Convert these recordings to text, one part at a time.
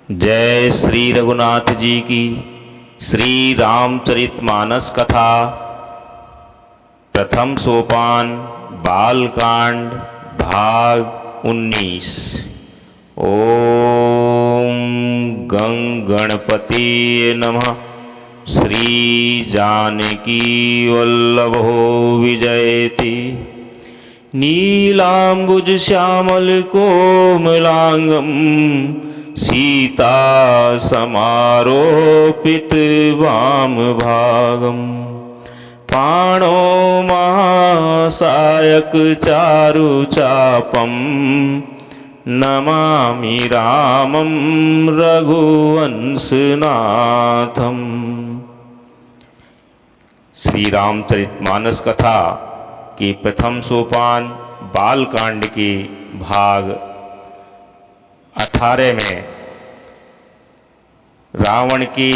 जय श्री रघुनाथ जी की। श्री रामचरितमानस कथा प्रथम सोपान बालकांड भाग 19। ओम गं गणपति नमः। श्री जानकी वल्लभो विजयति। नीलांबुज श्यामल कोमलांगम सीता समारोपित वाम भागम। पाणो महासायक चारु चापम नमामि रामं रघुवंशनाथम। श्री रामचरितमानस कथा के प्रथम सोपान बालकांड के भाग 18 में रावण के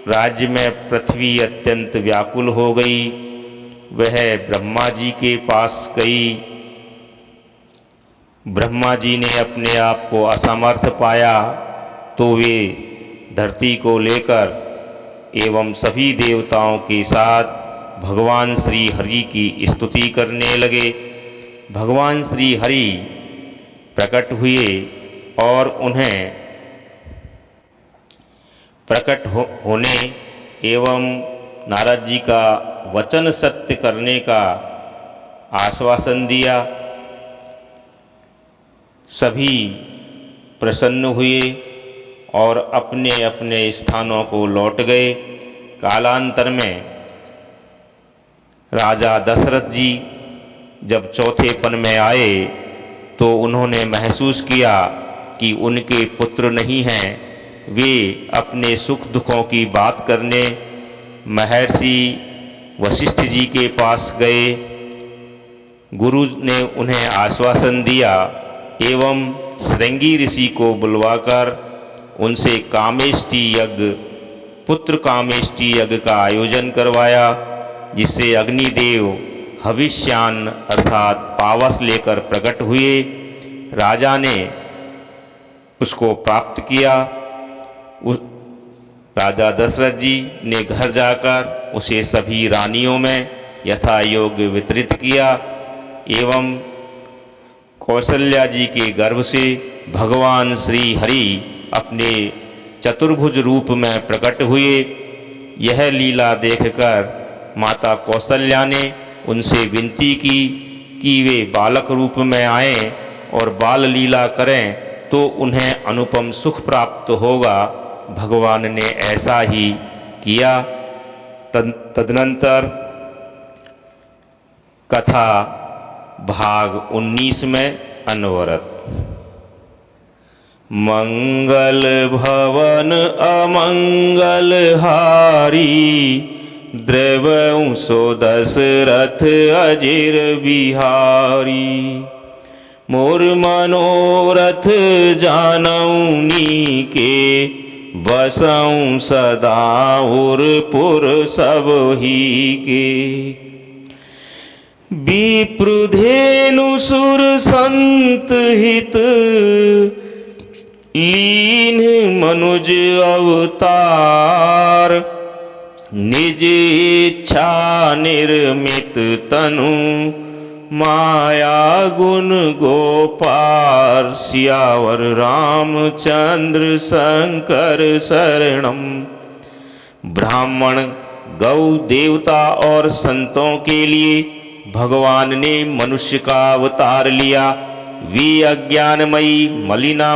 राज्य में पृथ्वी अत्यंत व्याकुल हो गई। वह ब्रह्मा जी के पास गई। ब्रह्मा जी ने अपने आप को असमर्थ पाया तो वे धरती को लेकर एवं सभी देवताओं के साथ भगवान श्री हरि की स्तुति करने लगे। भगवान श्री हरि प्रकट हुए और उन्हें प्रकट होने एवं नारद जी का वचन सत्य करने का आश्वासन दिया। सभी प्रसन्न हुए और अपने अपने स्थानों को लौट गए। कालांतर में राजा दशरथ जी जब चौथेपन में आए तो उन्होंने महसूस किया कि उनके पुत्र नहीं हैं। वे अपने सुख दुखों की बात करने महर्षि वशिष्ठ जी के पास गए। गुरु ने उन्हें आश्वासन दिया एवं श्रृंगी ऋषि को बुलवाकर उनसे कामेष्टि यज्ञ पुत्र कामेष्टि यज्ञ का आयोजन करवाया, जिससे अग्निदेव हविष्यान अर्थात पावस लेकर प्रकट हुए। राजा ने उसको प्राप्त किया। राजा दशरथ जी ने घर जाकर उसे सभी रानियों में यथा योग्य वितरित किया एवं कौशल्या जी के गर्भ से भगवान श्री हरि अपने चतुर्भुज रूप में प्रकट हुए। यह लीला देखकर माता कौशल्या ने उनसे विनती की कि वे बालक रूप में आएं और बाल लीला करें तो उन्हें अनुपम सुख प्राप्त होगा। भगवान ने ऐसा ही किया। तदनंतर कथा भाग 19 में अनवरत। मंगल भवन अमंगल हारी द्रवंसो दशरथ अजिर बिहारी। मोर मनोरथ जानौनी के बसऊं सदा उरपुर सब ही के। विप्रुधेनु सुर संत हित लीन मनुज अवतार। निज इच्छा निर्मित तनु माया गुण गोपार। सियावर रामचंद्र शंकर शरणम। ब्राह्मण गौ देवता और संतों के लिए भगवान ने मनुष्य का अवतार लिया। वे अज्ञानमयी मलिना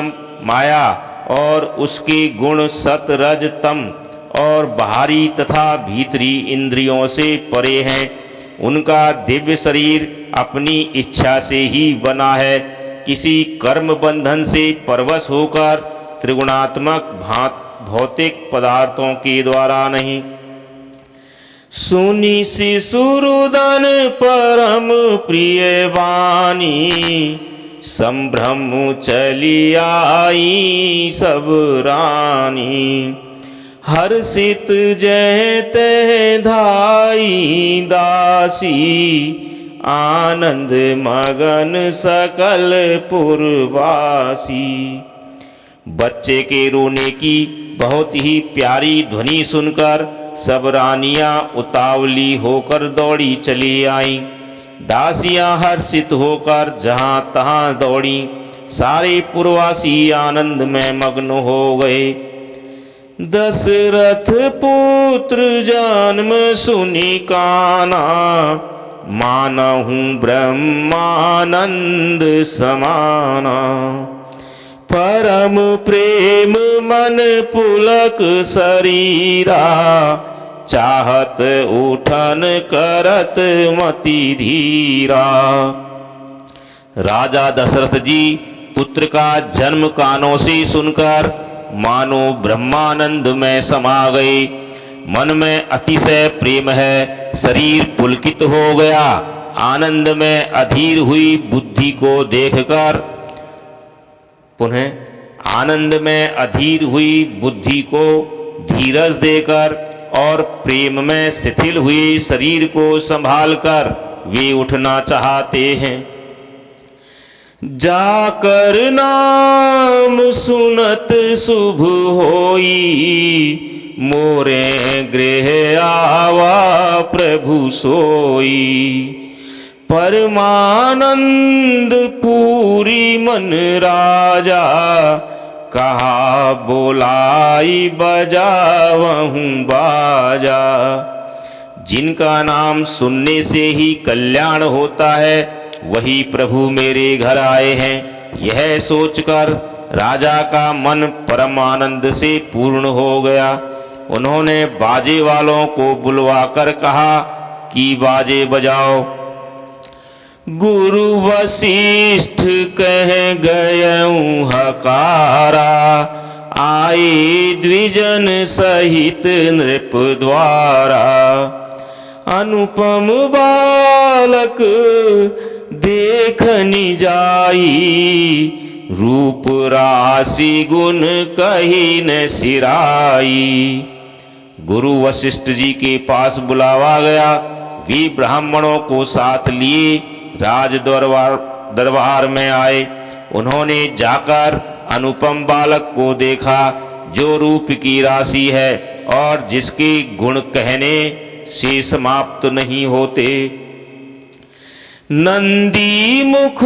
माया और उसके गुण सत रज तम और बाहरी तथा भीतरी इंद्रियों से परे हैं। उनका दिव्य शरीर अपनी इच्छा से ही बना है, किसी कर्म बंधन से परवश होकर त्रिगुणात्मक भौतिक पदार्थों के द्वारा नहीं। सुनी शिशुरुदन परम प्रिय वाणी। संभ्रम चली आई सब रानी। हर्षित जय तह धाई दासी। आनंद मगन सकल पुरवासी। बच्चे के रोने की बहुत ही प्यारी ध्वनि सुनकर सब रानियां उतावली होकर दौड़ी चली आईं। दासियां हर्षित होकर जहां तहां दौड़ी। सारे पुरवासी आनंद में मग्न हो गए। दशरथ पुत्र जन्म सुनि काना, मानहु ब्रह्मानंद समाना। परम प्रेम मन पुलक शरीरा, चाहत उठन करत मति धीरा। राजा दशरथ जी पुत्र का जन्म कानों से सुनकर मानो ब्रह्मानंद में समा गए। मन में अतिशय प्रेम है, शरीर पुलकित हो गया। आनंद में अधीर हुई बुद्धि को देखकर, पुनः आनंद में अधीर हुई बुद्धि को धीरज देकर और प्रेम में शिथिल हुए शरीर को संभालकर वे उठना चाहते हैं। जाकर नाम सुनत शुभ होई, मोरे गृह आवा प्रभु सोई। परमानंद पूरी मन राजा, कहा बोलाई बजावहूँ बाजा। जिनका नाम सुनने से ही कल्याण होता है, वही प्रभु मेरे घर आए हैं। यह सोचकर राजा का मन परम आनंद से पूर्ण हो गया। उन्होंने बाजे वालों को बुलवाकर कहा कि बाजे बजाओ। गुरु वशिष्ठ कह गयऊँ हकारा, आए द्विजन सहित नृप द्वारा। अनुपम बालक देखनी जाई, रूप राशि गुण कही न सिराई। गुरु वशिष्ठ जी के पास बुलावा गया। वे ब्राह्मणों को साथ लिए राज दरबार में आए। उन्होंने जाकर अनुपम बालक को देखा, जो रूप की राशि है और जिसके गुण कहने से समाप्त नहीं होते। नंदी मुख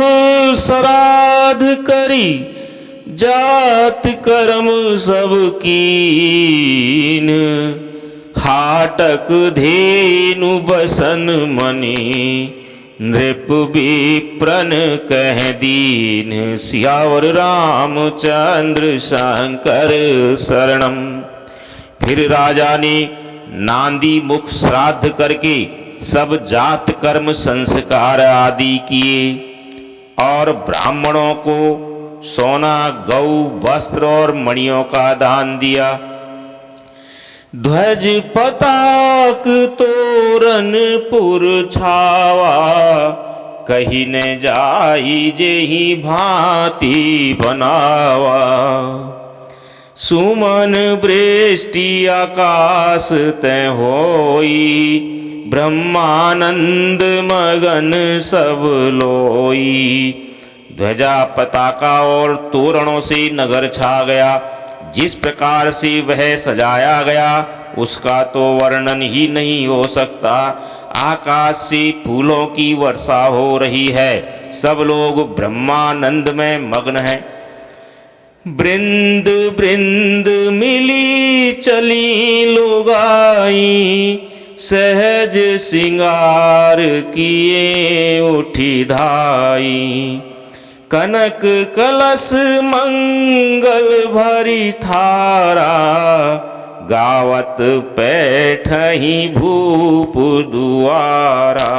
श्राद्ध करी, जात कर्म सब कीन। हाटक धेनु बसन मनी, नृप विप्रन कह दीन। सियावर रामचंद्र शंकर शरणम। फिर राजा ने नांदी मुख श्राद्ध करके सब जात कर्म संस्कार आदि किए और ब्राह्मणों को सोना, गौ, वस्त्र और मणियों का दान दिया। ध्वज पताक तोरण पुर छावा, कही न जाई जेहि भांति बनावा। सुमन वृष्टि आकाश तय होई, ब्रह्मानंद मगन सब लोई। ध्वजा, पताका और तोरणों से नगर छा गया। जिस प्रकार से वह सजाया गया उसका तो वर्णन ही नहीं हो सकता। आकाश से फूलों की वर्षा हो रही है। सब लोग ब्रह्मानंद में मग्न हैं। बृंद बृंद मिली चली लोगाई, सहज सिंगार किए उठी धाई। कनक कलश मंगल भरी थारा, गावत पैठही भूप दुआरा।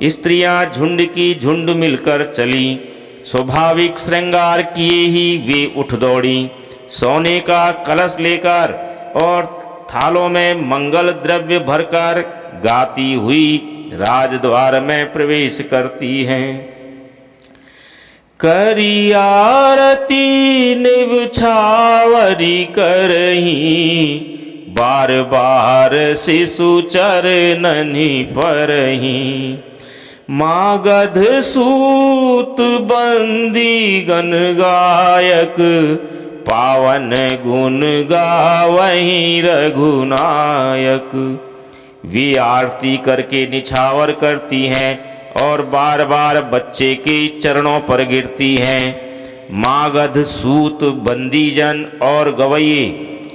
स्त्रियां झुंड की झुंड मिलकर चली। स्वाभाविक श्रृंगार किए ही वे उठ दौड़ी। सोने का कलश लेकर और थालों में मंगल द्रव्य भरकर गाती हुई राजद्वार में प्रवेश करती हैं। करी आरती निवछावरी करही, बार बार शिशु चरणनि परही। मागध सूत बंदी गण गायक, पावन गुण गावहीं रघुनायक। वे आरती करके निछावर करती हैं और बार बार बच्चे के चरणों पर गिरती हैं। मागध, सूत, बंदीजन और गवैये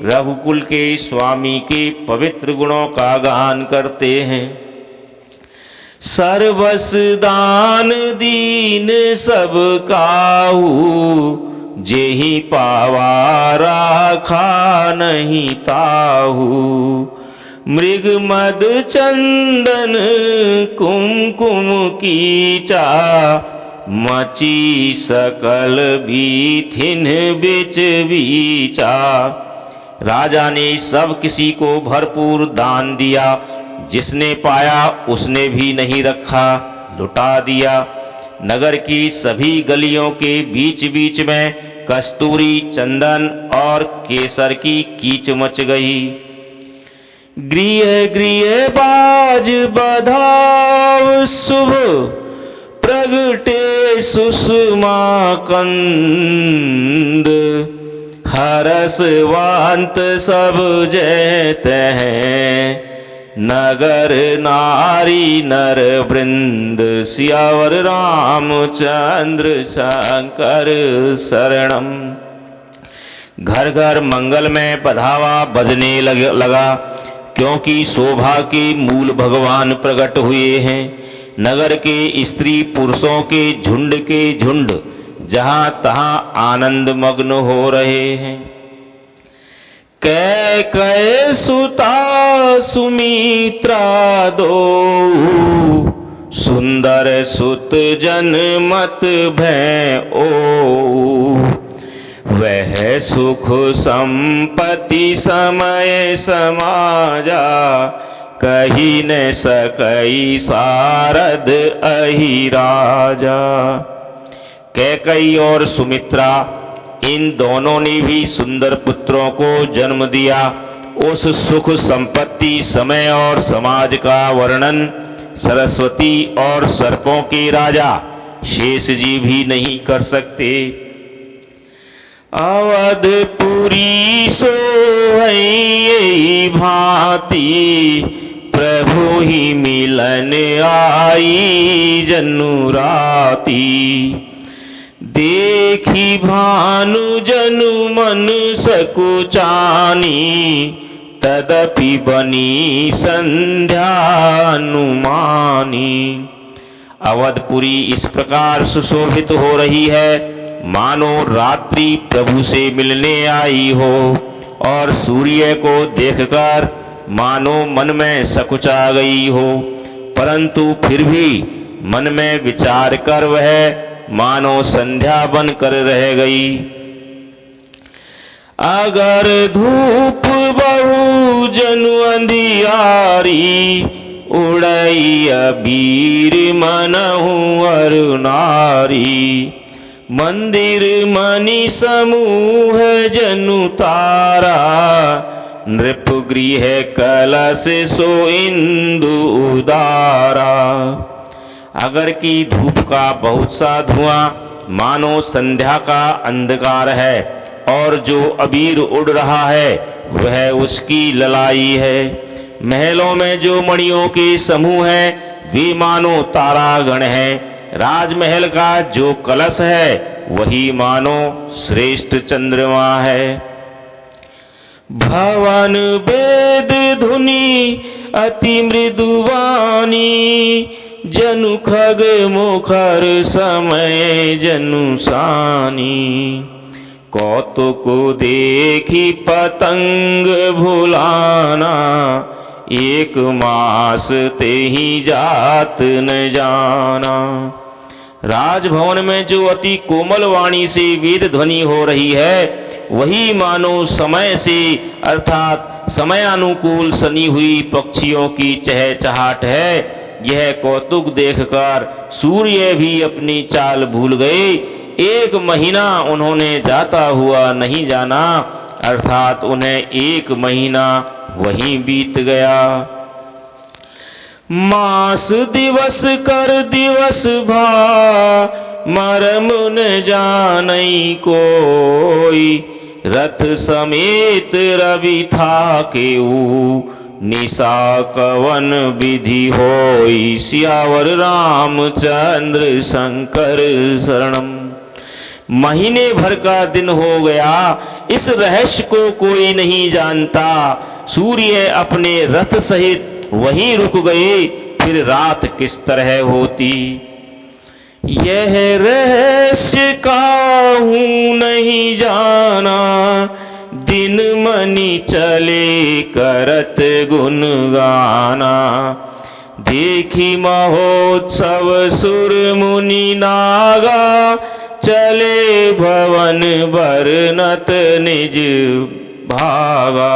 रघुकुल के स्वामी के पवित्र गुणों का गान करते हैं। सर्वस दान दीन सब काहू, जेहि पावा राखा नहीं ताहू। मृग मद चंदन कुमकुम कीचा, मची सकल बीथिन बिच बीचा। राजा ने सब किसी को भरपूर दान दिया, जिसने पाया उसने भी नहीं रखा, लुटा दिया। नगर की सभी गलियों के बीच बीच में कस्तूरी, चंदन और केसर की कीच मच गई। गृह गृह बाज बधाव शुभ, प्रगटे सुषमा कंद। हरसवांत सब जैत हैं, नगर नारी नर वृंद। सियावर रामचंद्र शंकर शरणम। घर घर मंगल में बधावा बजने लगा, क्योंकि शोभा के मूल भगवान प्रकट हुए हैं। नगर के स्त्री पुरुषों के झुंड जहां तहां आनंद मग्न हो रहे हैं। कैकय सुता सुमित्रा दो, सुंदर सुत जन मत भय ओ। वह सुख संपत्ति समय समाजा, कही न सकई सारद अहि राजा। कैकई और सुमित्रा, इन दोनों ने भी सुंदर पुत्रों को जन्म दिया। उस सुख संपत्ति, समय और समाज का वर्णन सरस्वती और सर्पों के राजा शेष जी भी नहीं कर सकते। अवधपुरी सोहई भांति, प्रभु ही मिलन आई जनु राती। देखी भानु जनु मन सकुचानी, तदपि बनी संध्या अनुमानी। अवधपुरी इस प्रकार सुशोभित हो रही है, मानो रात्रि प्रभु से मिलने आई हो, और सूर्य को देखकर मानो मन में सकुचा गई हो, परंतु फिर भी मन में विचार कर वह मानो संध्या बनकर रह गई। अगर धूप बहु जनु अंधियारी, उड़ई अबीर मनहु अरु नारी। मंदिर मणि समूह जनु तारा, नृप गृह कलश सो इंदु उदारा। अगर की धूप का बहुत सा धुआं मानो संध्या का अंधकार है, और जो अबीर उड़ रहा है वह उसकी ललाई है। महलों में जो मणियों के समूह हैं वे मानो तारागण हैं। राजमहल का जो कलश है वही मानो श्रेष्ठ चंद्रमा है। भवन वेद धुनि अति मृदुवानी, जनु खग मुखर समय जनु सानी। कौतुक देखी पतंग भुलाना, एक मास ते ही जात न जाना। राजभवन में जो अति कोमल वाणी से वेद ध्वनि हो रही है वही मानो समय से अर्थात समयानुकूल सनी हुई पक्षियों की चहचहाट है। यह कौतुक देखकर सूर्य भी अपनी चाल भूल गए। एक महीना उन्होंने जाता हुआ नहीं जाना, अर्थात उन्हें एक महीना वहीं बीत गया। मास दिवस कर दिवस भा, मरम न जानई कोई। रथ समेत रवि था केऊ, निशा कवन विधि होई, सियावर रामचंद्र शंकर शरणम। महीने भर का दिन हो गया, इस रहस्य को कोई नहीं जानता। सूर्य अपने रथ सहित वहीं रुक गए, फिर रात किस तरह होती। यह रहस्य काहू नहीं जाना, दिन मनि चले करत गुण गाना। देखी महोत्सव सुर मुनि नागा, चले भवन बरनत निज भागा।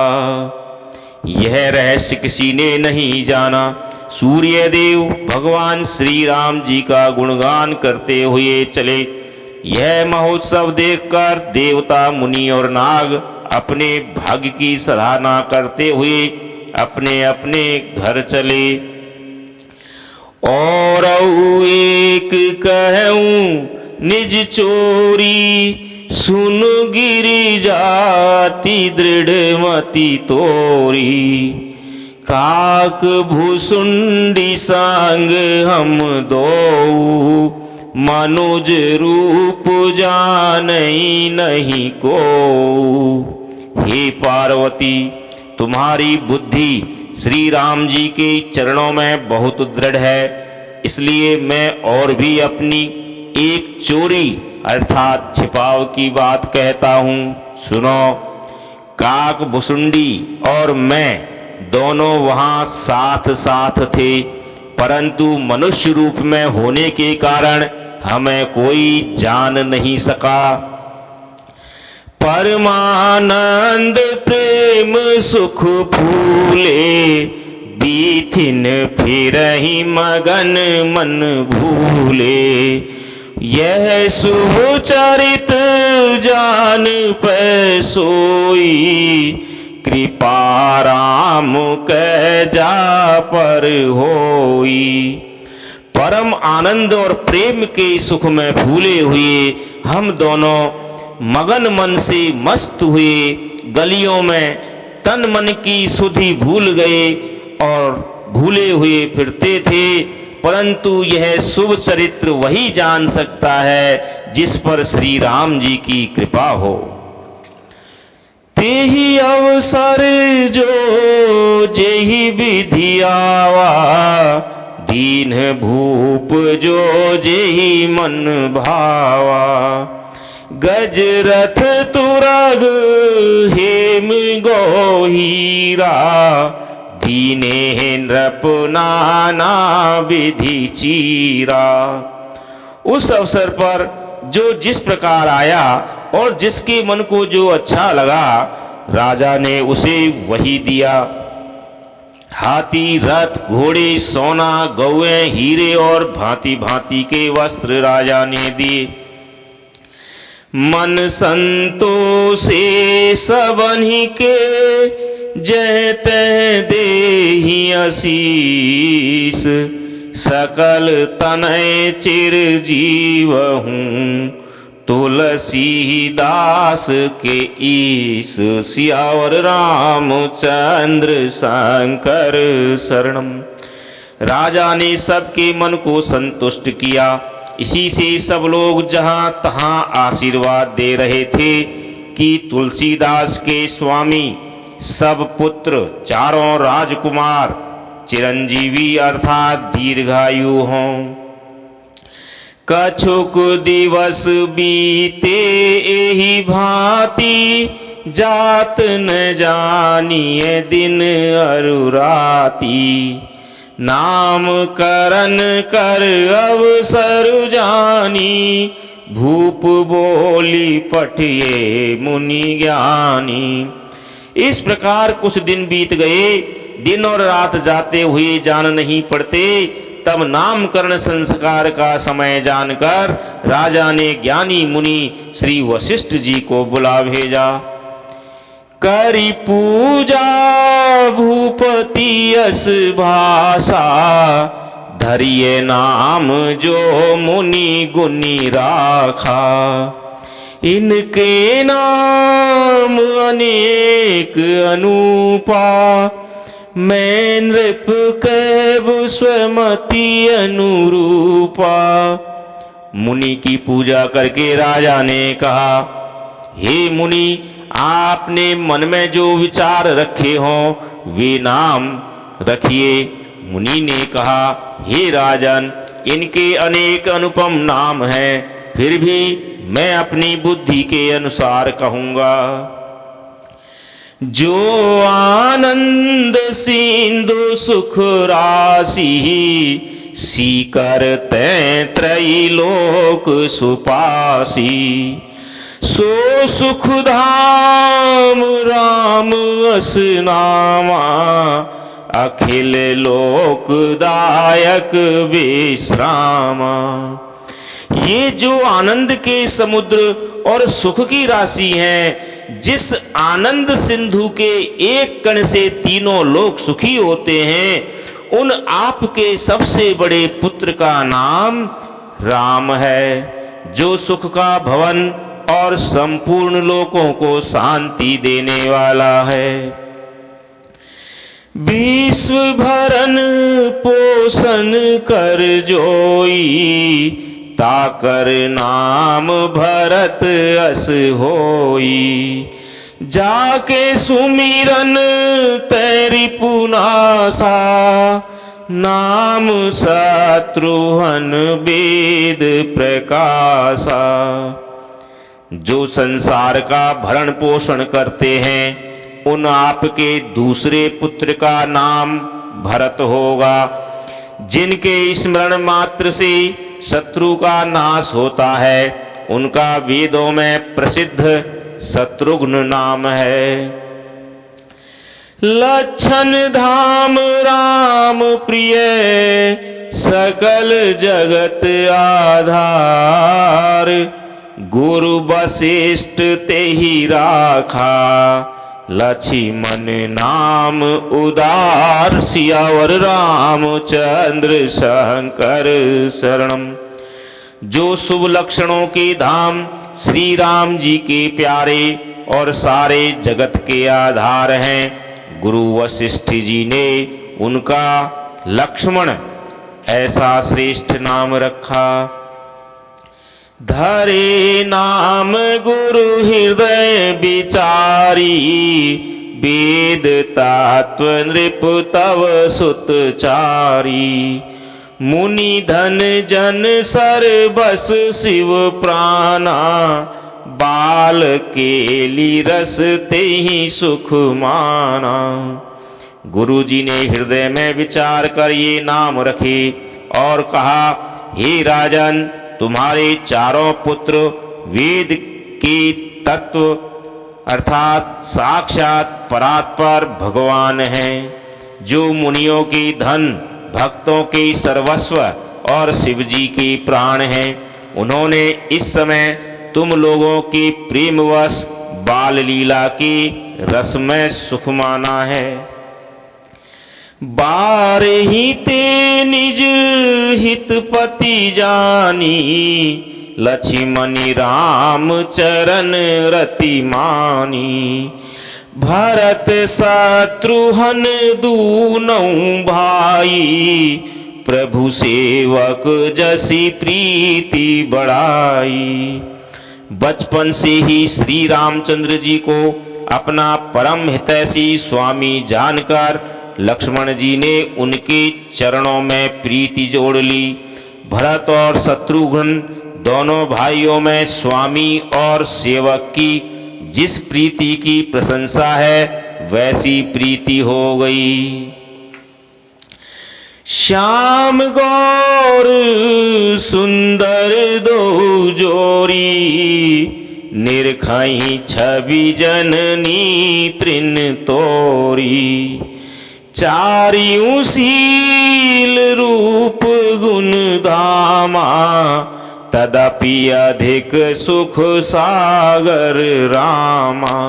यह रहस्य किसी ने नहीं जाना। सूर्य देव भगवान श्री राम जी का गुणगान करते हुए चले। यह महोत्सव देखकर देवता मुनि और नाग अपने भाग्य की सराहना करते हुए अपने अपने घर चले। और एक कहूं निज चोरी, सुन गिरि जाति दृढ़ मति तोरी। काक भुसुंडी संग हम दो, मनुज रूप जानई नहीं को। हे पार्वती, तुम्हारी बुद्धि श्री राम जी के चरणों में बहुत दृढ़ है, इसलिए मैं और भी अपनी एक चोरी अर्थात छिपाव की बात कहता हूं। सुनो, काक भुसुंडी और मैं दोनों वहां साथ साथ थे, परंतु मनुष्य रूप में होने के कारण हमें कोई जान नहीं सका। परमानंद प्रेम सुख फूले, बीथिन फिरहि मगन मन भूले। यह शुभ चरित जान पै सोई, कृपा राम कै जा पर होई। परम आनंद और प्रेम के सुख में भूले हुए हम दोनों मगन मन से मस्त हुए गलियों में तन मन की सुधि भूल गए और भूले हुए फिरते थे, परंतु यह शुभ चरित्र वही जान सकता है जिस पर श्री राम जी की कृपा हो। तेहि अवसर जो जेहि विधि आवा, दीन भूप जो जेहि मन भावा। गजरथ तुरग हेम गोहीरा, दीने नृप नाना विधि चीरा। उस अवसर पर जो जिस प्रकार आया और जिसके मन को जो अच्छा लगा, राजा ने उसे वही दिया। हाथी, रथ, घोड़े, सोना, गौएं, हीरे और भांति भांति के वस्त्र राजा ने दिए। मन संतोषे सबनि के, जय तह देहि आशीष। सकल तनय चिर जीवहूँ, तुलसी दास के ईस। सियावर रामचंद्र शंकर शरणम। राजा ने सबके मन को संतुष्ट किया। इसी से सब लोग जहां तहां आशीर्वाद दे रहे थे कि तुलसीदास के स्वामी सब पुत्र चारों राजकुमार चिरंजीवी अर्थात दीर्घायु हों। कछुक दिवस बीते एहि भांति, जात न जानिए दिन अरु राति। नाम करन कर अवसर जानी, भूप बोली पठिए मुनि ज्ञानी। इस प्रकार कुछ दिन बीत गए। दिन और रात जाते हुए जान नहीं पड़ते। तब नामकरण संस्कार का समय जानकर राजा ने ज्ञानी मुनि श्री वशिष्ठ जी को बुला भेजा। करी पूजा भूपति यस भाषा, धरिए नाम जो मुनि गुनी राखा। इनके नाम अनेक अनूपा, मैं नृप कैव स्वमति अनुरूपा। मुनि की पूजा करके राजा ने कहा, हे मुनि, आपने मन में जो विचार रखे हों वे नाम रखिए। मुनि ने कहा, हे राजन, इनके अनेक अनुपम नाम हैं, फिर भी मैं अपनी बुद्धि के अनुसार कहूंगा। जो आनंद सिंधु सुख राशि, सीकर तैं त्रैलोक सुपासी। सो सुख धाम राम अस नामा, अखिल लोकदायक विश्रामा। ये जो आनंद के समुद्र और सुख की राशि हैं, जिस आनंद सिंधु के एक कण से तीनों लोक सुखी होते हैं, उन आपके सबसे बड़े पुत्र का नाम राम है, जो सुख का भवन और संपूर्ण लोकों को शांति देने वाला है। विश्व भरन पोषण कर जोई, ताकर नाम भरत अस होई। जाके सुमिरन तेरी पुनासा, नाम शत्रुघ्न वेद प्रकाशा। जो संसार का भरण पोषण करते हैं, उन आपके दूसरे पुत्र का नाम भरत होगा। जिनके स्मरण मात्र से शत्रु का नाश होता है, उनका वेदों में प्रसिद्ध शत्रुघ्न नाम है। लक्षण धाम राम प्रिय, सकल जगत आधार। गुरु वशिष्ठ तेहि राखा, लक्ष्मण नाम उदार। सियावर रामचंद्र शंकर शरणम। जो शुभ लक्षणों के धाम श्री राम जी के प्यारे और सारे जगत के आधार हैं, गुरु वशिष्ठ जी ने उनका लक्ष्मण ऐसा श्रेष्ठ नाम रखा। धरे नाम गुरु हृदय विचारी, वेद तत्व नृप तव सुतचारी। मुनि धन जन सर्वस शिव प्राणा, बाल केली रस तेहि सुख माना। गुरु जी ने हृदय में विचार कर ये नाम रखे और कहा, हे राजन, तुम्हारे चारों पुत्र वेद के तत्व अर्थात साक्षात परात्पर भगवान हैं, जो मुनियों के धन, भक्तों के सर्वस्व और शिव जी के प्राण हैं। उन्होंने इस समय तुम लोगों के प्रेमवश बाल लीला के रस में सुख माना है। बारही ते निज हित पति जानी, लक्ष्मण राम चरण रति मानी। भरत शत्रुघ्न दूनौ भाई, प्रभु सेवक जसी प्रीति बढ़ाई। बचपन से ही श्री रामचंद्र जी को अपना परम हितैषी स्वामी जानकर लक्ष्मण जी ने उनके चरणों में प्रीति जोड़ ली। भरत और शत्रुघ्न दोनों भाइयों में स्वामी और सेवक की जिस प्रीति की प्रशंसा है, वैसी प्रीति हो गई। श्याम गौर सुंदर दो जोरी, निरखई छवि जननी तृण तोरी। चारियों शील रूप गुण धामा, तदपि अधिक सुख सागर रामा।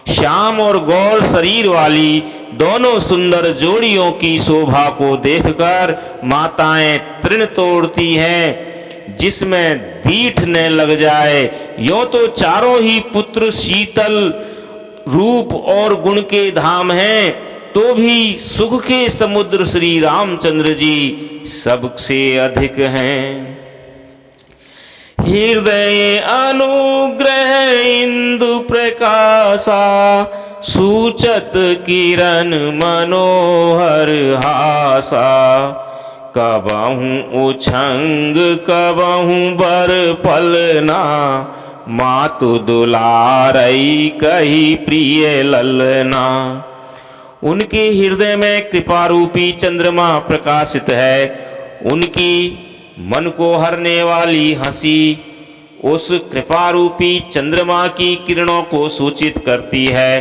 श्याम और गौर शरीर वाली दोनों सुंदर जोड़ियों की शोभा को देखकर माताएं तृण तोड़ती हैं। जिसमें दीठ न लग जाए। यो तो चारों ही पुत्र शीतल रूप और गुण के धाम हैं, तो भी सुख के समुद्र श्री रामचंद्र जी सबसे अधिक हैं। हृदय अनुग्रह इंदु प्रकाशा, सूचत किरण मनोहर हासा। कबहू उछंग कबहू बर पलना, मातु दुलारई कही प्रिय ललना। उनके हृदय में कृपारूपी चंद्रमा प्रकाशित है। उनकी मन को हरने वाली हंसी उस कृपारूपी चंद्रमा की किरणों को सूचित करती है।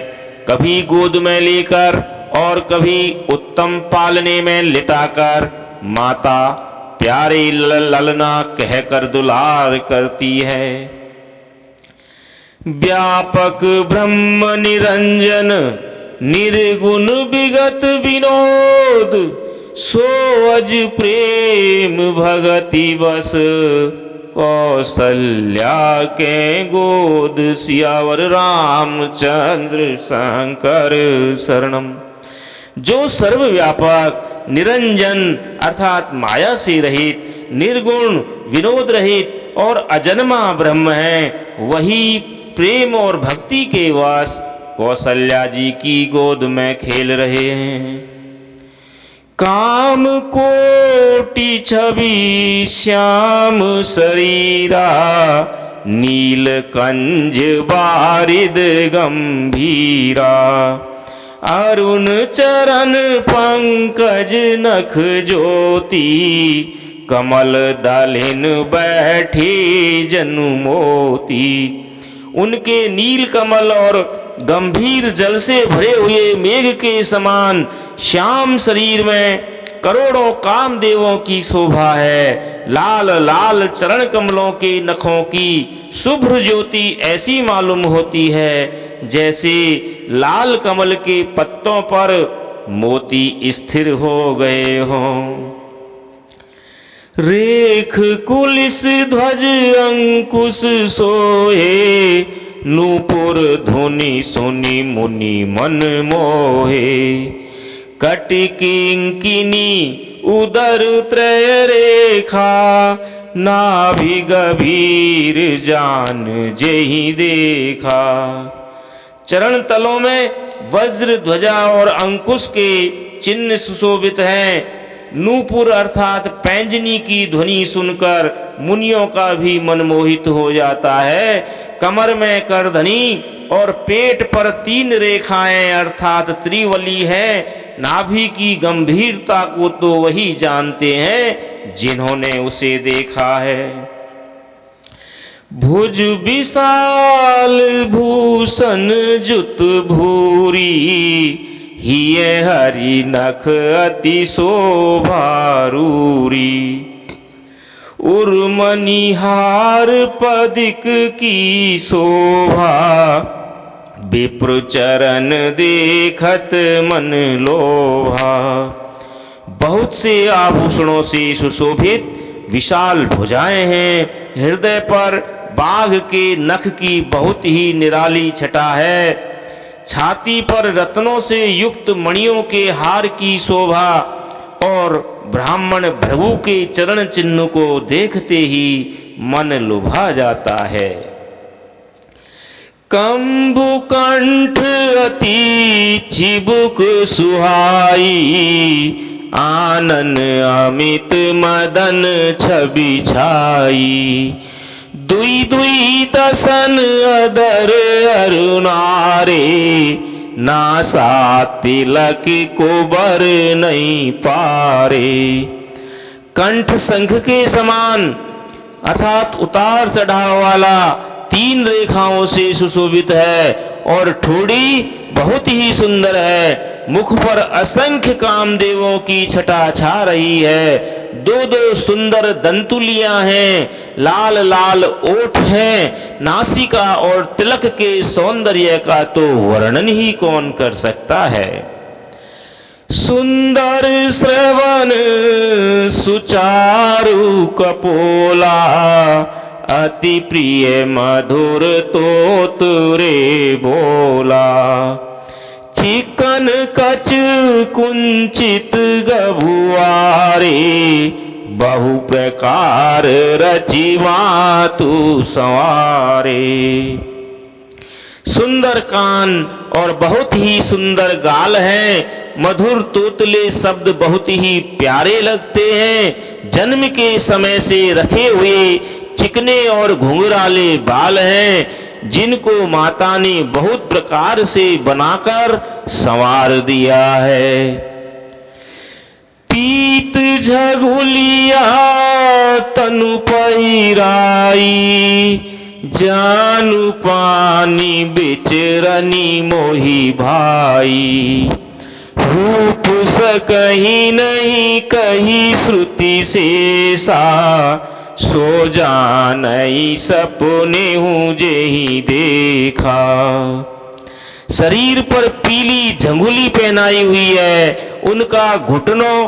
कभी गोद में लेकर और कभी उत्तम पालने में लिटाकर माता प्यारे ललना कहकर दुलार करती है। व्यापक ब्रह्म निरंजन निर्गुण विगत विनोद, सो अज प्रेम भगति बस कौसल्या के गोद। सियावर रामचंद्र शंकर शरणम। जो सर्वव्यापक निरंजन अर्थात माया से रहित, निर्गुण विनोद रहित और अजन्मा ब्रह्म है, वही प्रेम और भक्ति के वश कौसल्या जी की गोद में खेल रहे हैं। काम कोटि छवि श्याम शरीरा, नील कंज बारिद गंभीरा। अरुण चरण पंकज नख ज्योति, कमल दलिन बैठी जनु मोती। उनके नील कमल और गंभीर जल से भरे हुए मेघ के समान श्याम शरीर में करोड़ों कामदेवों की शोभा है। लाल लाल चरण कमलों के नखों की शुभ्र ज्योति ऐसी मालूम होती है जैसे लाल कमल के पत्तों पर मोती स्थिर हो गए हों। रेख कुलिस ध्वज अंकुश सोए, नूपुर धुनि सुनि मुनि मन मोहे। कटिकिंकिनी उदर त्रय रेखा, नाभि गभीर जान जेहि देखा। चरण तलों में वज्र ध्वजा और अंकुश के चिन्ह सुशोभित हैं। नूपुर अर्थात पैंजनी की ध्वनि सुनकर मुनियों का भी मन मोहित हो जाता है। कमर में करधनी और पेट पर 3 रेखाएं अर्थात त्रिवली है। नाभि की गंभीरता को तो वही जानते हैं जिन्होंने उसे देखा है। भुज विशाल भूषण जुत भूरी, हिय हरि नख अति शोभारूरी। उर्मनिहार पदिक की शोभा, विप्र चरण देखत मन लोभा। बहुत से आभूषणों से सुशोभित विशाल भुजाएं हैं। हृदय पर बाघ के नख की बहुत ही निराली छटा है। छाती पर रत्नों से युक्त मणियों के हार की शोभा और ब्राह्मण भृगु के चरण चिन्ह को देखते ही मन लुभा जाता है। कंबु कंठ अति चिबुक सुहाई, आनन अमित मदन छवि छाई। दुई दुई दसन अदर अरुणारे, नासा तिलक को बर नहीं पारे। कंठ शंख के समान अर्थात उतार चढ़ाव वाला 3 रेखाओं से सुशोभित है और ठोड़ी बहुत ही सुंदर है। मुख पर असंख्य कामदेवों की छटा छा रही है। 2-2 सुंदर दंतुलियां हैं। लाल लाल ओठ हैं। नासिका और तिलक के सौंदर्य का तो वर्णन ही कौन कर सकता है। सुंदर श्रवण सुचारु कपोला, अति प्रिय मधुर तोत रे बोला। चिकन कच कुंचित गभुआरे, बहु प्रकार रचिवा तू संवारे। सुंदर कान और बहुत ही सुंदर गाल हैं, मधुर तोतले शब्द बहुत ही प्यारे लगते हैं। जन्म के समय से रखे हुए चिकने और घुंघराले बाल हैं, जिनको माता ने बहुत प्रकार से बनाकर संवार दिया है। पीत झगुलिया तनु पहिराई, जानु पानी बिचरनी मोही भाई। रूप सकही नहीं कही श्रुति शेषा, सो जानई सपने हूँ जेहि देखा। शरीर पर पीली झंगुली पहनाई हुई है, उनका घुटनों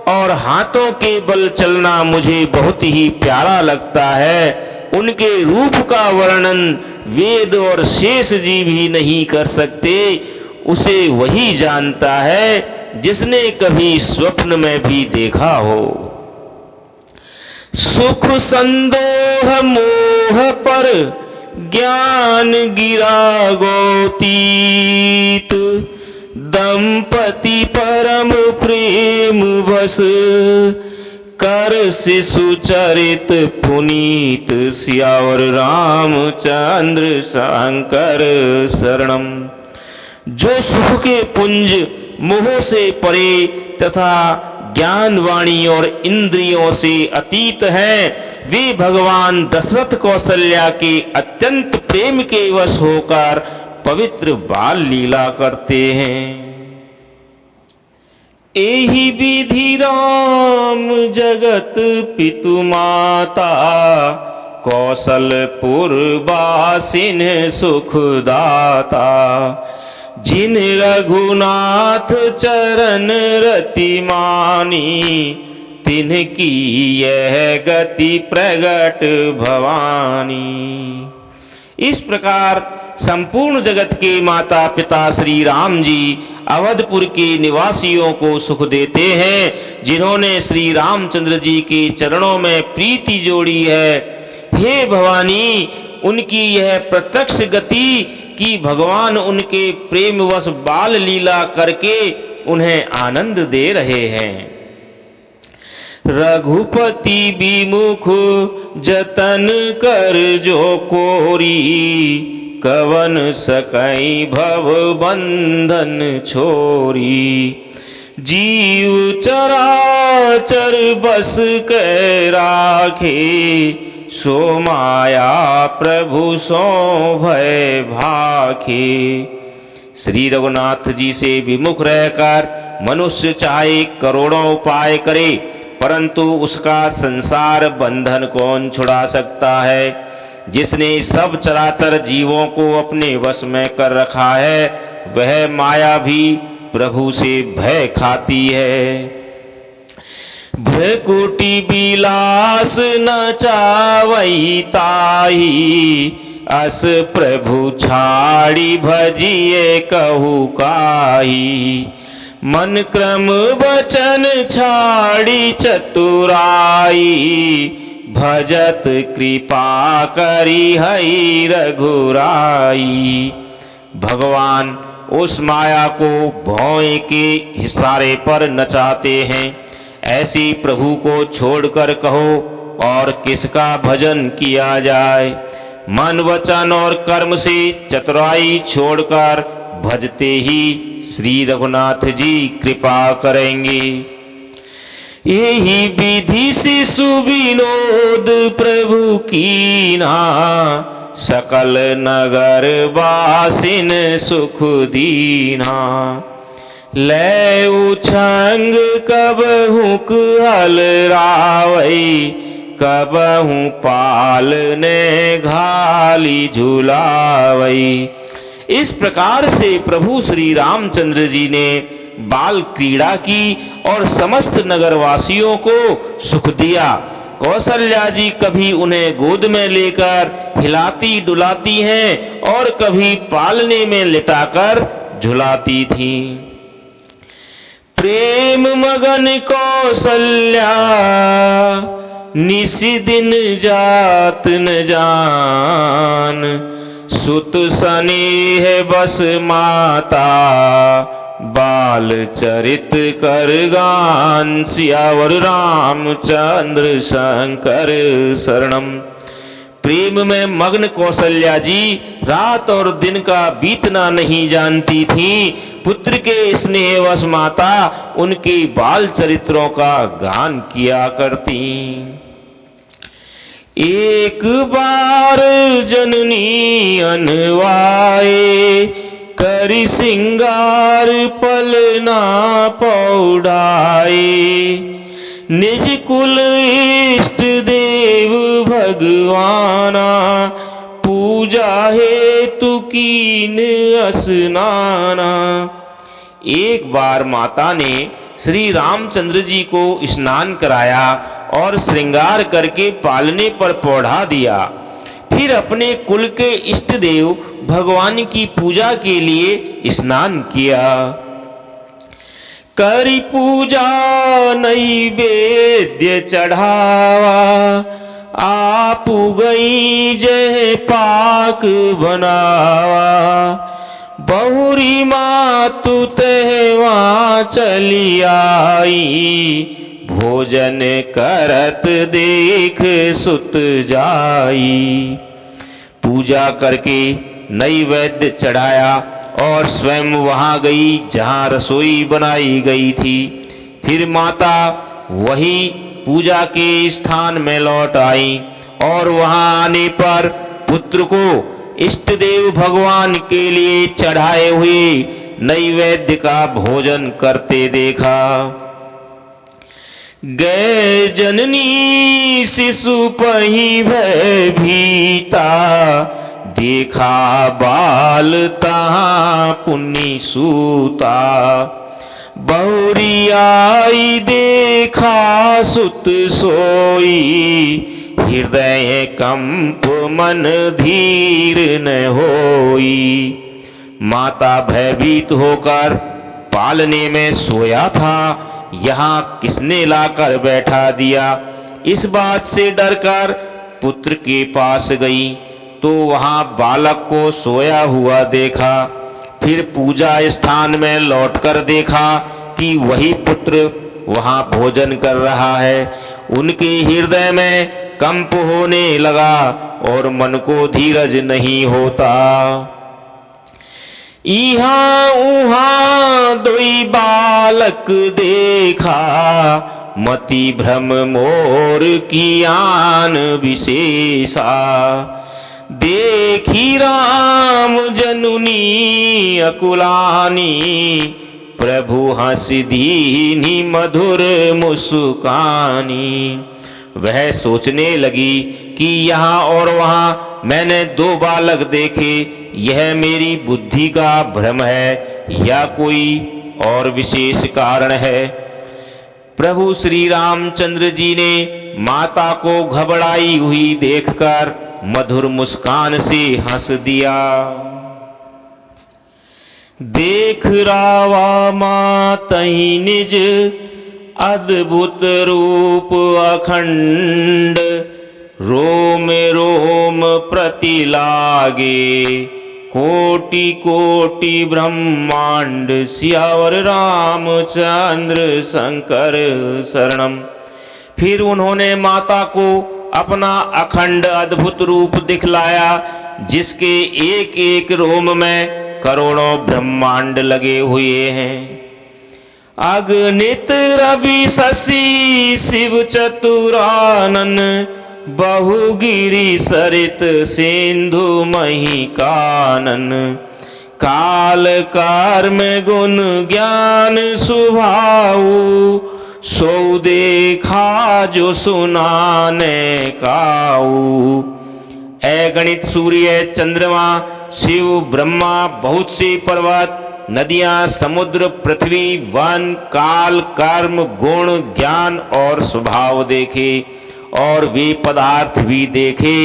और हाथों के बल चलना मुझे बहुत ही प्यारा लगता है। उनके रूप का वर्णन वेद और शेष जी भी नहीं कर सकते, उसे वही जानता है जिसने कभी स्वप्न में भी देखा हो। सुख संदोह मोह पर ज्ञान गिरा गोतीत, दंपति परम प्रेम बस, कर शिशु चरित पुनीत, सियावर रामचंद्र शंकर शरणम। जो सुख के पुंज मोह से परे तथा ज्ञान वाणी और इंद्रियों से अतीत हैं, वे भगवान दशरथ कौशल्या के अत्यंत प्रेम के वश होकर पवित्र बाल लीला करते हैं। एहि विधि राम जगत पितु माता, कौशलपुर वासिन सुखदाता। जिन रघुनाथ चरण रति मानी, तिनकी यह गति प्रगट भवानी। इस प्रकार संपूर्ण जगत के माता पिता श्री राम जी अवधपुर के निवासियों को सुख देते हैं, जिन्होंने श्री रामचंद्र जी के चरणों में प्रीति जोड़ी है। हे भवानी, उनकी यह प्रत्यक्ष गति कि भगवान उनके प्रेमवश बाल लीला करके उन्हें आनंद दे रहे हैं। रघुपति विमुख जतन कर जो कोरी, कवन सकई भव बंधन छोरी। जीव चराचर बस के राखे, सो माया प्रभु सो भय भाखे। श्री रघुनाथ जी से विमुख रहकर मनुष्य चाहे करोड़ों उपाय करे, परंतु उसका संसार बंधन कौन छुड़ा सकता है। जिसने सब चराचर जीवों को अपने वश में कर रखा है, वह माया भी प्रभु से भय खाती है। भ्रकुटी बिलास न चावई ताही, अस प्रभु छाड़ी भजिए कहु काही। मन क्रम वचन छाड़ी चतुराई, भजत कृपा करी हई रघुराई। भगवान उस माया को भौएं के हिसारे पर नचाते हैं। ऐसी प्रभु को छोड़कर कहो और किसका भजन किया जाए। मन वचन और कर्म से चतुराई छोड़कर भजते ही श्री रघुनाथ जी कृपा करेंगे। यही विधि शिशु विनोद प्रभु कीना, सकल नगर वासिन सुख दीना। ले उछंग कबहुक हल रावई, कबहू पाल ने घाली झुलावई। इस प्रकार से प्रभु श्री रामचंद्र जी ने बाल क्रीड़ा की और समस्त नगरवासियों को सुख दिया। कौशल्या जी कभी उन्हें गोद में लेकर हिलाती डुलाती हैं और कभी पालने में लिटाकर झुलाती थी। प्रेम मगन कौशल्या निस दिन जात न जान, सुत स्नेह बस माता बाल चरित कर गान। सियावर रामचंद्र शंकर शरणम। प्रेम में मग्न कौशल्या जी रात और दिन का बीतना नहीं जानती थी। पुत्र के स्नेहवश माता उनके बाल चरित्रों का गान किया करती। एक बार जननी अनवाए, करि सिंगार पलना पौड़ाए। निज कुल इष्ट देव भगवाना, पूजा हेतु कीन स्नाना। एक बार माता ने श्री रामचंद्र जी को स्नान कराया और श्रृंगार करके पालने पर पौढ़ा दिया। फिर अपने कुल के इष्ट देव भगवान की पूजा के लिए स्नान किया। करी पूजा नैवेद्य चढ़ावा, आप गई जय पाक बनावा। बहुरी मातु तेवा चली आई, भोजन करत देख सुत जाई। पूजा करके नैवेद्य चढ़ाया और स्वयं वहां गई जहां रसोई बनाई गई थी। फिर माता वही पूजा के स्थान में लौट आई और वहां आने पर पुत्र को इष्ट देव भगवान के लिए चढ़ाए हुए नैवेद्य का भोजन करते देखा। गए जननी शिशु पही भयभीता, देखा बाल तहाँ पुण्य सूता। बहुरी आई देखा सुत सोई, हृदय कंप मन धीर न होई। माता भयभीत होकर पालने में सोया था, यहाँ किसने लाकर बैठा दिया। इस बात से डरकर पुत्र के पास गई तो वहां बालक को सोया हुआ देखा। फिर पूजा स्थान में लौटकर देखा कि वही पुत्र वहां भोजन कर रहा है। उनके हृदय में कंप होने लगा और मन को धीरज नहीं होता। इहाँ उहाँ दोई बालक देखा, मति भ्रम मोर की आन विशेषा। देखी राम जनुनी अकुलानी, प्रभु हंसी दीनी मधुर मुस्कानी। वह सोचने लगी कि यहाँ और वहाँ मैंने दो बालक देखे, यह मेरी बुद्धि का भ्रम है या कोई और विशेष कारण है। प्रभु श्री रामचंद्र जी ने माता को घबराई हुई देखकर मधुर मुस्कान से हंस दिया। देख रावा मातहि निज अद्भुत रूप अखंड, रोम रोम प्रति लागे कोटि कोटि ब्रह्मांड। सियावर रामचंद्र शंकर शरणम। फिर उन्होंने माता को अपना अखंड अद्भुत रूप दिखलाया, जिसके एक एक रोम में करोड़ों ब्रह्मांड लगे हुए हैं। अगणित रवि शशि शिव चतुरानन, बहुगिरि सरित सिंधु मही कानन। काल कर्म गुण ज्ञान सुभाऊ, सो देखा जो सुनाने काऊ। अगणित सूर्य चंद्रमा शिव ब्रह्मा बहुत से पर्वत नदियां, समुद्र, पृथ्वी, वन, काल, कर्म, गुण, ज्ञान और स्वभाव देखे, और वे पदार्थ भी देखे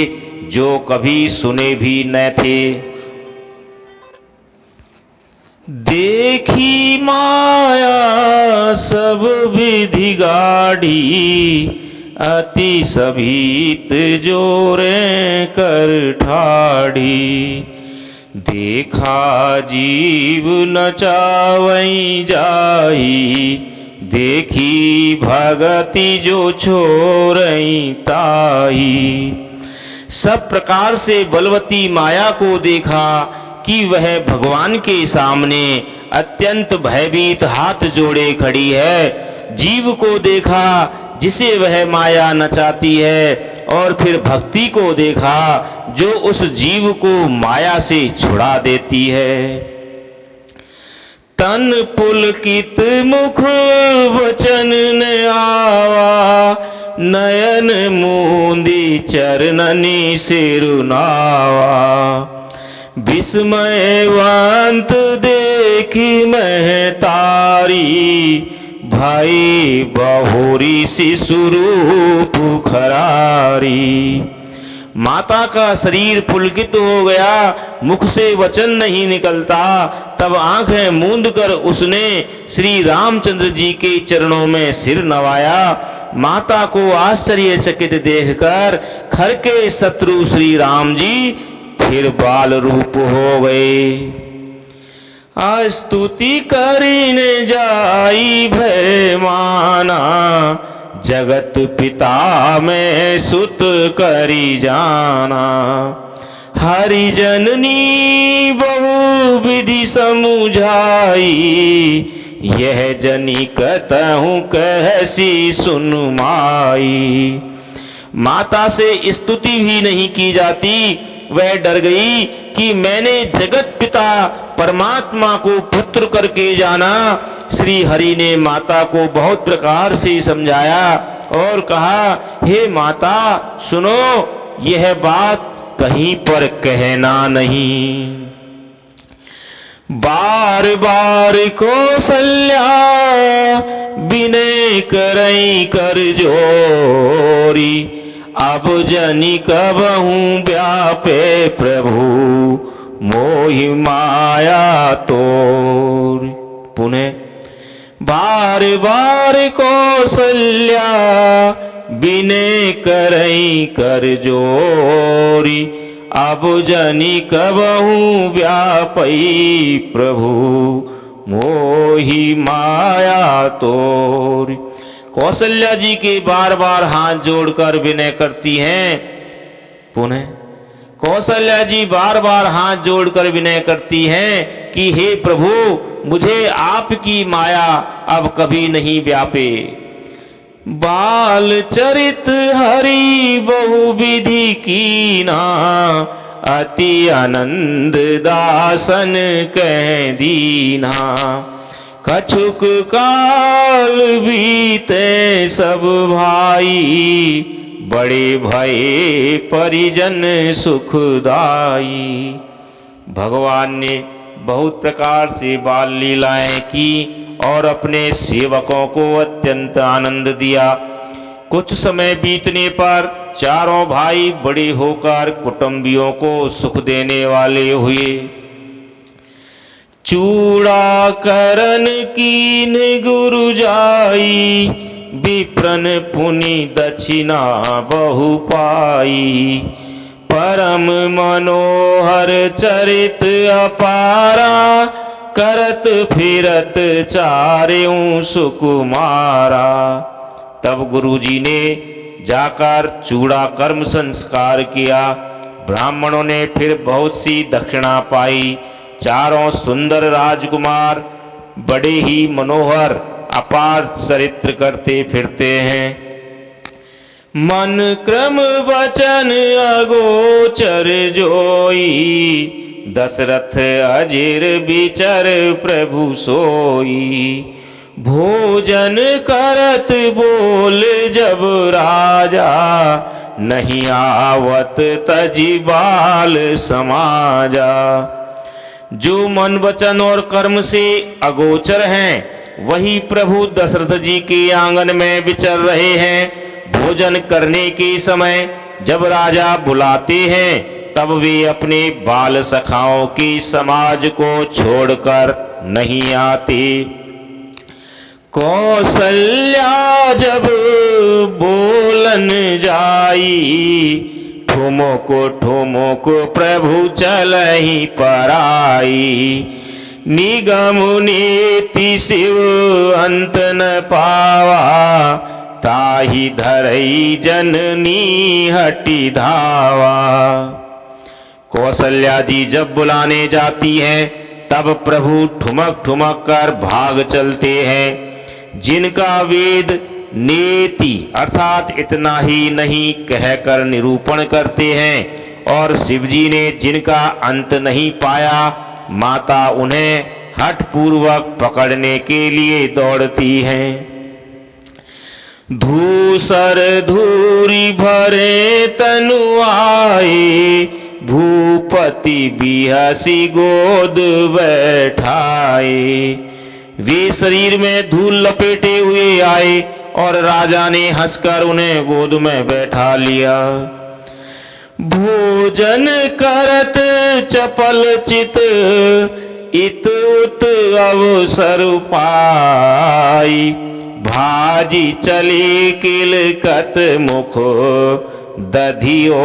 जो कभी सुने भी न थे। देखी माया सब विधि गाढ़ी, अति सभीत जोरे कर ठाढ़ी। देखा जीव न चावई जाई, देखी भगति जो छोरई ताई। सब प्रकार से बलवती माया को देखा कि वह भगवान के सामने अत्यंत भयभीत हाथ जोड़े खड़ी है। जीव को देखा जिसे वह माया नचाती है, और फिर भक्ति को देखा जो उस जीव को माया से छुड़ा देती है। तन पुलकित मुख वचन न आवा, नयन मूंदी चरणनी सिरुनावा। विस्मयवंत देखी महतारी, भाई बहुरी शिशुरूप खरारी। माता का शरीर पुलकित हो गया, मुख से वचन नहीं निकलता। तब आंखें मूंद कर उसने श्री रामचंद्र जी के चरणों में सिर नवाया। माता को आश्चर्यचकित देखकर खर के शत्रु श्री राम जी फिर बाल रूप हो गए। स्तुति करीने जाई भय माना, जगत पिता में सुत करी जाना। हरि जननी बहु विधि समुझाई, यह जनी कहूँ कहसी सुन माई। माता से स्तुति भी नहीं की जाती। वह डर गई कि मैंने जगत पिता परमात्मा को पुत्र करके जाना। श्री हरि ने माता को बहुत प्रकार से समझाया और कहा, हे माता सुनो, यह बात कहीं पर कहना नहीं। बार बार कौशल्या विनय करई कर जोरी, अब जनि कबहू व्यापे प्रभु मोहि माया तोर। पुनः बार बार कौशल्या विनय करई कर जोरी, अब जनि कबहू व्यापई प्रभु मोहि माया तोर। कौशल्या जी के बार बार हाथ जोड़कर विनय करती हैं। पुनः कौशल्या जी बार बार हाथ जोड़कर विनय करती हैं कि हे प्रभु, मुझे आपकी माया अब कभी नहीं व्यापे। बाल चरित हरि बहु विधि कीना, अति आनंद दासन कह दीना। कछुक काल बीते सब भाई, बड़े भये परिजन सुखदाई। भगवान ने बहुत प्रकार से बाल लीलाएं की और अपने सेवकों को अत्यंत आनंद दिया। कुछ समय बीतने पर चारों भाई बड़े होकर कुटुंबियों को सुख देने वाले हुए। चूड़ा करन कीन गुरु जाई, विप्रन पुनि दक्षिणा बहु पाई। परम मनोहर चरित अपारा, करत फिरत चार्यों सुकुमारा। तब गुरुजी ने जाकर चूड़ा कर्म संस्कार किया। ब्राह्मणों ने फिर बहुत सी दक्षिणा पाई। चारों सुंदर राजकुमार बड़े ही मनोहर अपार चरित्र करते फिरते हैं। मन क्रम वचन अगोचर जोई, दशरथ अजिर विचर प्रभु सोई। भोजन करत बोल जब राजा, नहीं आवत तजी बाल समाजा। जो मन वचन और कर्म से अगोचर हैं, वही प्रभु दशरथ जी के आंगन में विचर रहे हैं। भोजन करने के समय जब राजा बुलाते हैं, तब वे अपने बाल सखाओं के समाज को छोड़कर नहीं आते। कौशल्या जब बोलन जाई, ठुमुक ठुमुक प्रभु चलहि पराई। निगम नीति शिव अंत न पावा, ताहि धरई जननी हटि धावा। कौशल्या जी जब बुलाने जाती हैं, तब प्रभु ठुमक ठुमक कर भाग चलते हैं। जिनका वेद नेति अर्थात इतना ही नहीं कहकर निरूपण करते हैं, और शिवजी ने जिनका अंत नहीं पाया, माता उन्हें हठपूर्वक पकड़ने के लिए दौड़ती हैं। धूसर धूरी भरे तनु आए, भूपति बिहसी गोद बैठाए। वे शरीर में धूल लपेटे हुए आए और राजा ने हंसकर उन्हें गोद में बैठा लिया। भोजन करत चपल चित, इत उत अवसर पाई। भाजी चले किलकत मुख, दधियो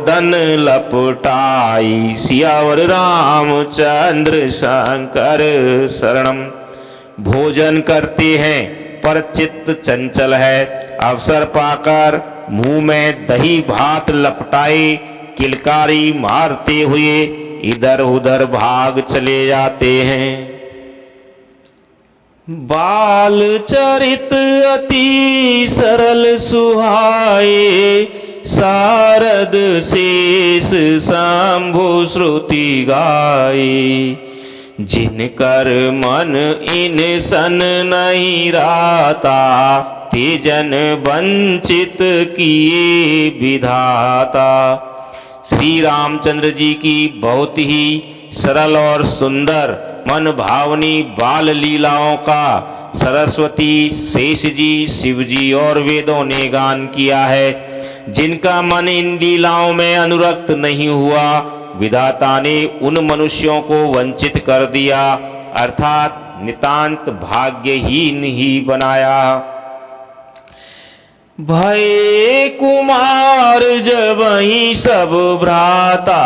दन लपटाई। सियावर रामचंद्र शंकर शरणम। भोजन करते हैं पर चित्त चंचल है, अवसर पाकर मुंह में दही भात लपटाए किलकारी मारते हुए इधर उधर भाग चले जाते हैं। बाल चरित अति सरल सुहाए, शारद शेष शंभु श्रुति गाए। जिनकर मन इन सन नहीं राता, तेजन वंचित किए विधाता। श्री रामचंद्र जी की बहुत ही सरल और सुंदर मन भावनी बाल लीलाओं का सरस्वती, शेष जी, शिव जी और वेदों ने गान किया है। जिनका मन इन लीलाओं में अनुरक्त नहीं हुआ, विधाता ने उन मनुष्यों को वंचित कर दिया, अर्थात नितांत भाग्यहीन ही बनाया। भय कुमार जबहि सब भ्राता,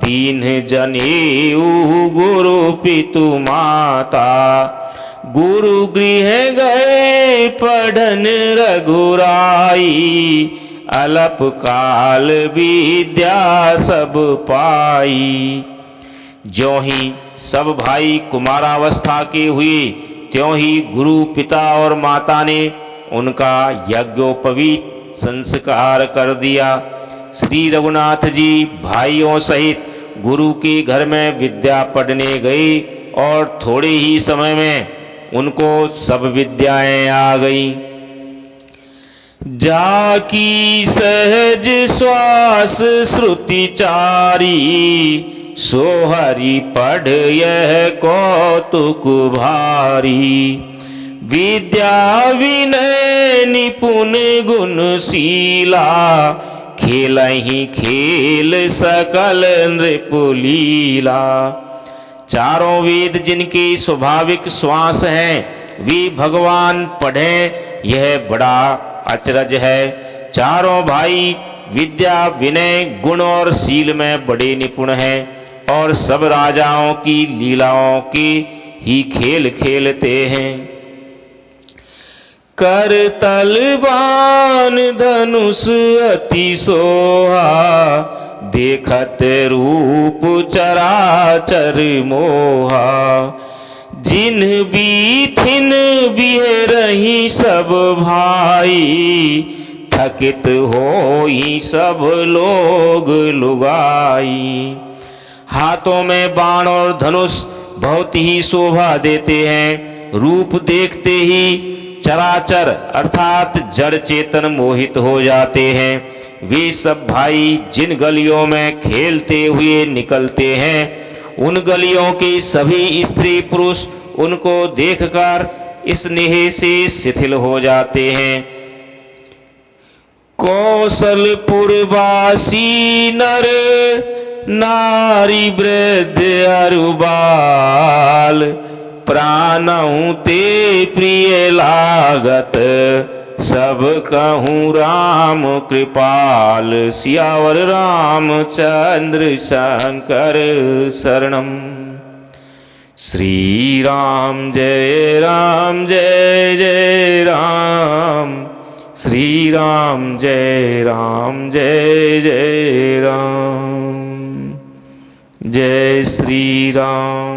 दीन जनेऊ गुरु पितु माता। गुरु गृह गए पढ़न रघुराई, अलप काल विद्या सब पाई। ज्यों ही सब भाई कुमारावस्था के हुए, त्यों ही गुरु पिता और माता ने उनका यज्ञोपवीत संस्कार कर दिया। श्री रघुनाथ जी भाइयों सहित गुरु के घर में विद्या पढ़ने गए और थोड़े ही समय में उनको सब विद्याएं आ गई। जाकी सहज श्वास श्रुति चारी, सोहरि पढ़ यह कौतुक भारी। विद्या विनय निपुण गुणशीला, खेलहि खेल सकल नृपुलीला। चारों वेद जिनके स्वाभाविक श्वास हैं, वे भगवान पढ़ें, यह बड़ा अचरज है। चारों भाई विद्या विनय गुण और शील में बड़े निपुण हैं और सब राजाओं की लीलाओं के ही खेल खेलते हैं। कर तलवान धनुष अति सोहा, देखत रूप चराचर मोहा। जिन बीथिन बिहरही सब भाई, थकित होई सब लोग लुगाई। हाथों में बाण और धनुष बहुत ही शोभा देते हैं। रूप देखते ही चराचर अर्थात जड़ चेतन मोहित हो जाते हैं। वे सब भाई जिन गलियों में खेलते हुए निकलते हैं, उन गलियों के सभी स्त्री पुरुष उनको देखकर स्नेह से शिथिल हो जाते हैं। कौशलपुरवासी नर नारी वृद्ध अरु बाल, प्राणऊ ते प्रिय लागत, सब कहूँ राम कृपाल। सियावर रामचंद्र शंकर शरणम। श्री राम जय जय राम, श्री राम जय जय राम, जय श्री राम।